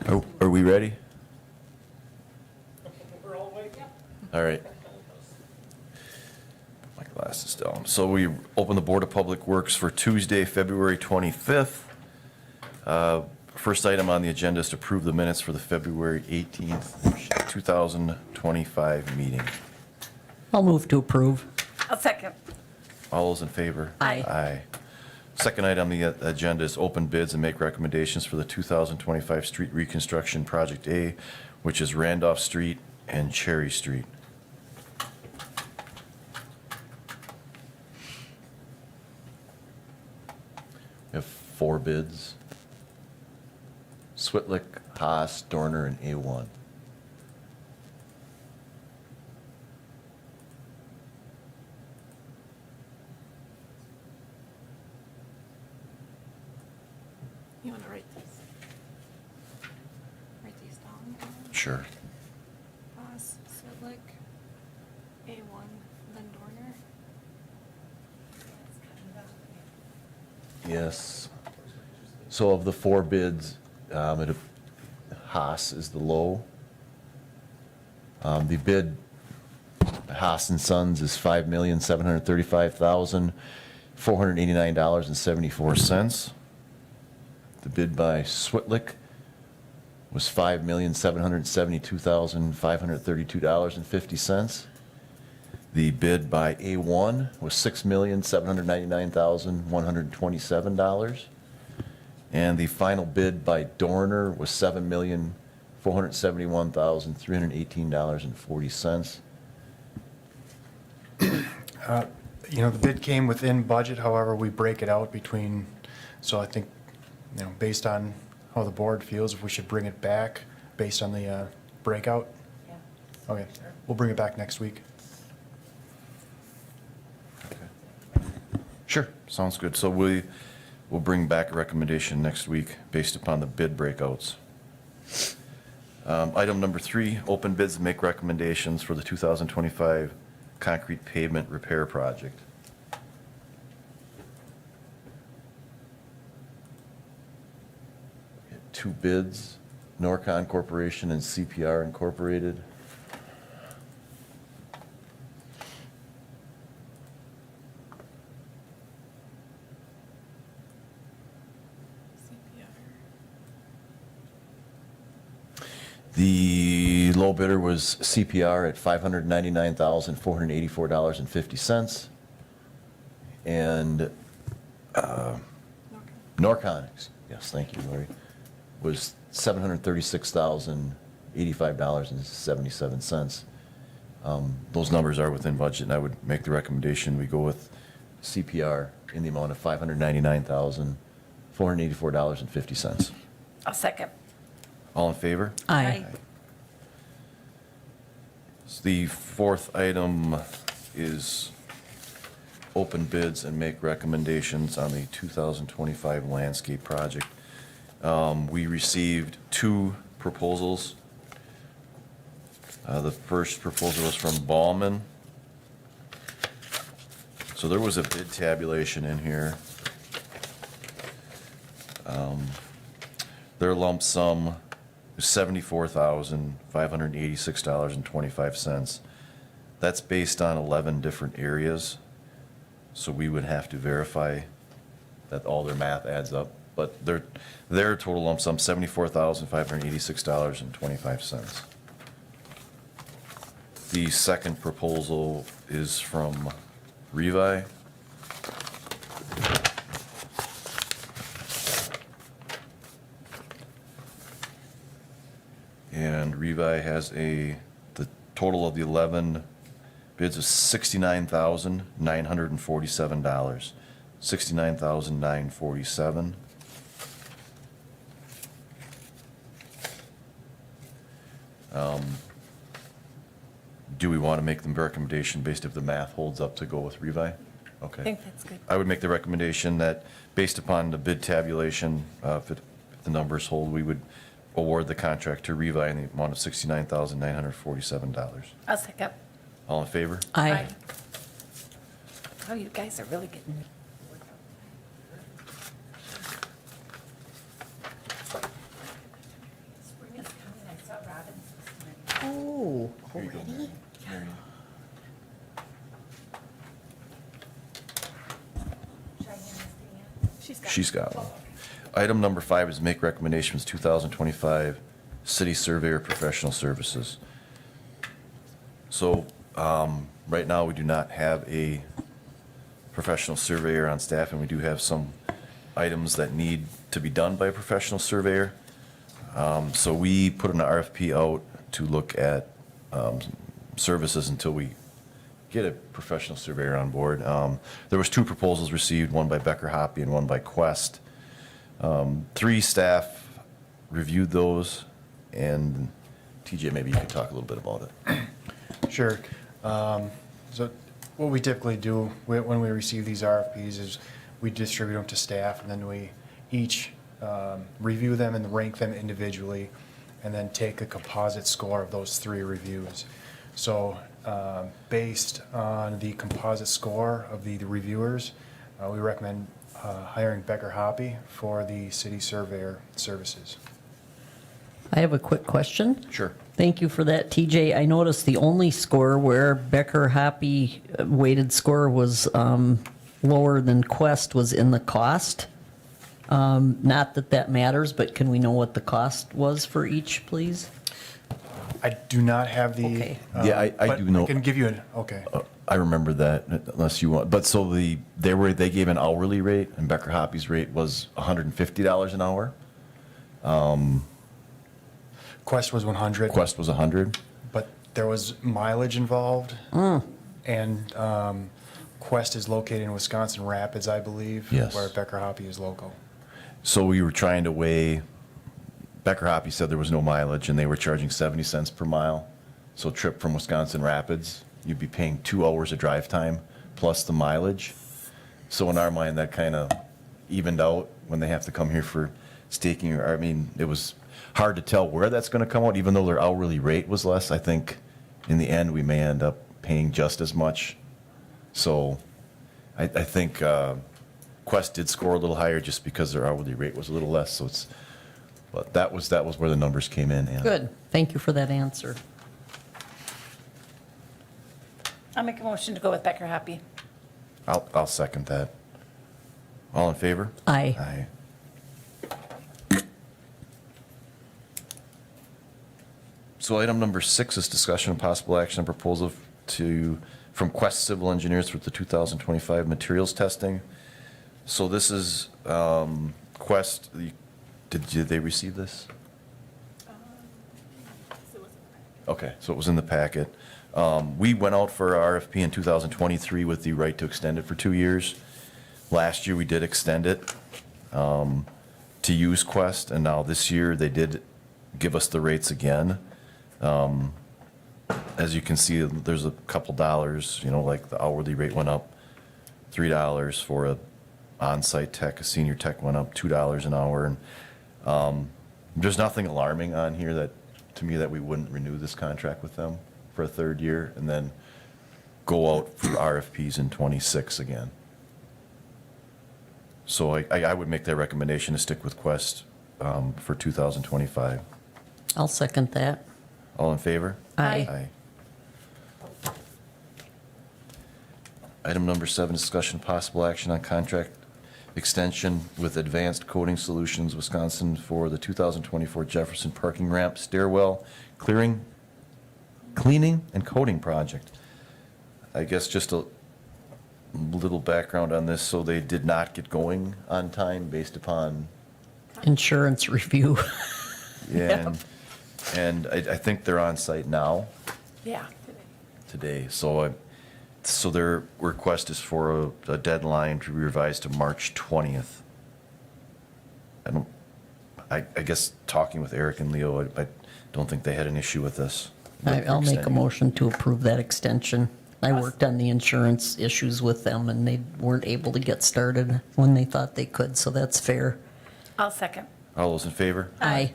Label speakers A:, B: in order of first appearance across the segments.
A: Are we ready?
B: We're all awake?
A: All right. My glasses down. So we open the Board of Public Works for Tuesday, February 25th. First item on the agenda is to approve the minutes for the February 18th, 2025 meeting.
C: I'll move to approve.
D: I'll second.
A: All those in favor?
C: Aye.
A: Aye. Second item on the agenda is open bids and make recommendations for the 2025 street reconstruction Project A, which is Randolph Street and Cherry Street. We have 4 bids. Switlick, Haas, Dorner, and A1.
D: You want to write these? Write these down?
A: Sure.
D: Haas, Sitlick, A1, then Dorner.
A: Yes. So of the 4 bids, Haas is the low. The bid, Haas and Sons, is $5,735,489.74. The bid by Switlick was $5,772,532.50. The bid by A1 was $6,799,127. And the final bid by Dorner was $7,471,318.40.
B: The bid came within budget, however, we break it out between, so I think, based on how the board feels, if we should bring it back based on the breakout.
D: Yeah.
B: Okay, we'll bring it back next week.
A: Sure, sounds good. So we'll bring back a recommendation next week based upon the bid breakouts. Item number 3, open bids and make recommendations for the 2025 concrete pavement repair project. We had 2 bids, Norcon Corporation and CPR Incorporated. The low bidder was CPR at $599,484.50. And Norcon, yes, thank you, Lori, was $736,085.77. Those numbers are within budget, and I would make the recommendation we go with CPR in the amount of $599,484.50.
D: I'll second.
A: All in favor?
C: Aye.
A: So the 4th item is open bids and make recommendations on the 2025 landscape project. We received 2 proposals. The first proposal was from Ballman. So there was a bid tabulation in here. Their lump sum was $74,586.25. That's based on 11 different areas. So we would have to verify that all their math adds up. But their total lump sum, $74,586.25. The second proposal is from Revi. And Revi has the total of the 11 bids is $69,947. $69,947. Do we want to make the recommendation based if the math holds up to go with Revi? Okay.
D: I think that's good.
A: I would make the recommendation that based upon the bid tabulation, if the numbers hold, we would award the contract to Revi in the amount of $69,947.
D: I'll second.
A: All in favor?
C: Aye.
D: Oh, you guys are really getting. Already?
A: She's got one. Item number 5 is make recommendations 2025 city surveyor professional services. So, right now, we do not have a professional surveyor on staff, and we do have some items that need to be done by a professional surveyor. So we put an RFP out to look at services until we get a professional surveyor on board. There was 2 proposals received, one by Becker Hoppy and one by Quest. 3 staff reviewed those, and TJ, maybe you could talk a little bit about it.
B: Sure. So what we typically do when we receive these RFPs is we distribute them to staff, and then we each review them and rank them individually, and then take a composite score of those 3 reviews. So based on the composite score of the reviewers, we recommend hiring Becker Hoppy for the city surveyor services.
C: I have a quick question.
A: Sure.
C: Thank you for that, TJ. I noticed the only score where Becker Hoppy weighted score was lower than Quest was in the cost. Not that that matters, but can we know what the cost was for each, please?
B: I do not have the.
C: Okay.
A: Yeah, I
B: but
A: do know.
B: I can give you an, okay.
A: I remember that, unless you want, but so they gave an hourly rate, and Becker Hoppy's rate was $150 an hour.
B: Quest was 100.
A: Quest was 100.
B: But there was mileage involved. And Quest is located in Wisconsin Rapids, I believe.
A: Yes.
B: Where Becker Hoppy is local.
A: So we were trying to weigh, Becker Hoppy said there was no mileage, and they were charging 70 cents per mile. So trip from Wisconsin Rapids, you'd be paying 2 hours of drive time plus the mileage. So in our mind, that kind of evened out when they have to come here for staking. Or I mean, it was hard to tell where that's going to come out, even though their hourly rate was less. I think in the end, we may end up paying just as much. So I think Quest did score a little higher just because their hourly rate was a little less. So it's, but that was where the numbers came in. And
C: Good. Thank you for that answer.
D: I'll make a motion to go with Becker Hoppy.
A: I'll second that. All in favor?
C: Aye.
A: Aye. So item number 6 is discussion and possible action on proposal from Quest Civil Engineers for the 2025 materials testing. So this is Quest, did they receive this? Okay, so it was in the packet. We went out for RFP in 2023 with the right to extend it for 2 years. Last year, we did extend it to use Quest, and now this year, they did give us the rates again. As you can see, there's a couple dollars, like the hourly rate went up $3 for a on-site tech, a senior tech went up $2 an hour. And there's nothing alarming on here to me, that we wouldn't renew this contract with them for a 3rd year and then go out for RFPs in 26 again. So I would make that recommendation to stick with Quest for 2025.
C: I'll second that.
A: All in favor?
C: Aye.
A: Item number 7, discussion possible action on contract extension with Advanced Coating Solutions Wisconsin for the 2024 Jefferson Parking Ramp Stairwell Cleaning and Coating Project. I guess just a little background on this. So they did not get going on time based upon,
C: Insurance review.
A: and I think they're on site now.
D: Yeah.
A: Today. So their request is for a deadline to be revised to March 20th. I guess talking with Eric and Leo, I don't think they had an issue with this.
C: I'll make a
A: Extending.
C: motion to approve that extension. I worked on the insurance issues with them, and they weren't able to get started when they thought they could, so that's fair.
D: I'll second.
A: All those in favor?
C: Aye.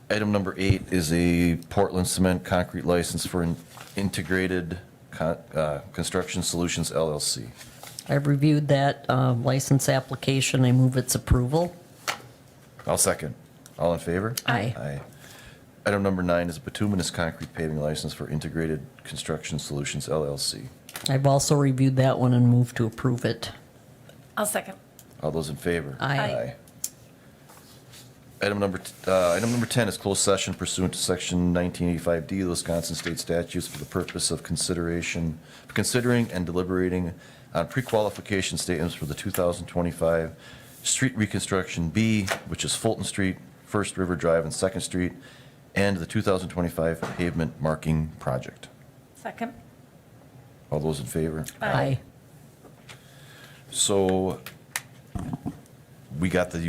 A: Item number 8 is a Portland Cement Concrete license for an Integrated Construction Solutions LLC.
C: I've reviewed that license application. I move its approval.
A: I'll second. All in favor?
C: Aye.
A: Aye. Item number 9 is a bituminous concrete paving license for Integrated Construction Solutions LLC.
C: I've also reviewed that one and moved to approve it.
D: I'll second.
A: All those in favor?
C: Aye.
A: Item number 10 is closed session pursuant to Section 1985D of the Wisconsin State Statutes for the purpose of considering and deliberating on pre-qualification statements for the 2025 street reconstruction B, which is Fulton Street, First River Drive, and Second Street, and the 2025 pavement marking project.
D: Second.
A: All those in favor?
C: Aye.
A: So we got the usual